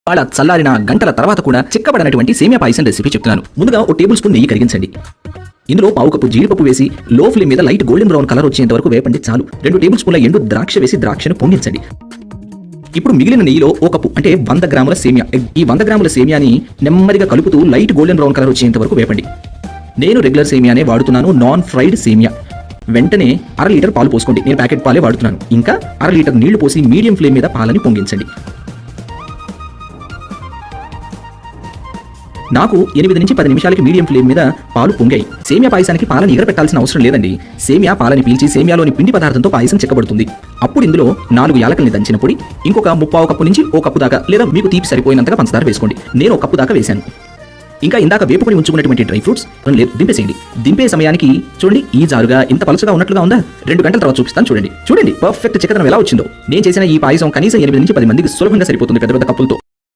వాళ్ళ చల్లారిన గంటల తర్వాత కూడా చిక్కబడినటువంటి సేమియా పాయసం రెసిపీ చెప్తున్నాను. ముందుగా ఒక టేబుల్ స్పూన్ నెయ్యి కరిగించండి. ఇందులో పావు కప్పు జీడిపప్పు వేసి లో ఫ్లేమ్ మీద లైట్ గోల్డెన్ బ్రౌన్ కలర్ వచ్చేంత వరకు వేపండి చాలు. 2 టేబుల్ స్పూన్ల ఎండు ద్రాక్ష వేసి ద్రాక్షను పొంగించండి. ఇప్పుడు మిగిలిన నెయ్యిలో ఒక కప్పు అంటే 100 గ్రాముల సేమియా. ఈ 100 గ్రాముల సేమియాని నెమ్మదిగా కలుపుతూ లైట్ గోల్డెన్ బ్రౌన్ కలర్ వచ్చేంత వరకు వేపండి. నేను రెగ్యులర్ సేమియానే వాడుతున్నాను, నాన్ ఫ్రైడ్ సేమియా. వెంటనే 1/2 లీటర్ పాలు పోసుకోండి. నేను ప్యాకెట్ పాలే వాడుతున్నాను. ఇంకా 1/2 లీటర్ నీళ్లు పోసి మీడియం ఫ్లేమ్ మీద పాలని పొంగించండి. నాకు 8 నుంచి 10 నిమిషాలకి మీడియం ఫ్లేమ్ మీద పాలు పొంగాయి. సేమియా పాయసానికి పాలని ఎగరపెట్టాల్సిన అవసరం లేదండి. సేమియా పాలని పీల్చి సేమియాలోని పిండి పదార్థంతో పాయసం చిక్కబడుతుంది. అప్పుడు ఇందులో 4 యాలకుల్ని దంచిన పొడి, ఇంకొక 3/4 కప్పు నుంచి 1 కప్పు దాకా లేదా మీకు తీపి సరిపోయినంతగా పంచదార వేసుకోండి. నేను 1 కప్పు దాకా వేశాను. ఇంకా ఇందాక వేపుకొని ఉంచుకున్నటువంటి డ్రై ఫ్రూట్స్ దింపేసేయండి. దింపే సమయానికి చూడండి ఈ జారుగా ఇంత పలుచగా ఉన్నట్లుగా ఉందా? 2 గంటల తర్వాత చూపిస్తాను చూడండి. పర్ఫెక్ట్ చిక్కదనం ఎలా వచ్చిందో. నేను చేసిన ఈ పాయసం కనీసం 8 నుంచి 10 మందికి సులభంగా సరిపోతుంది పెద్ద పెద్ద కప్పులతో.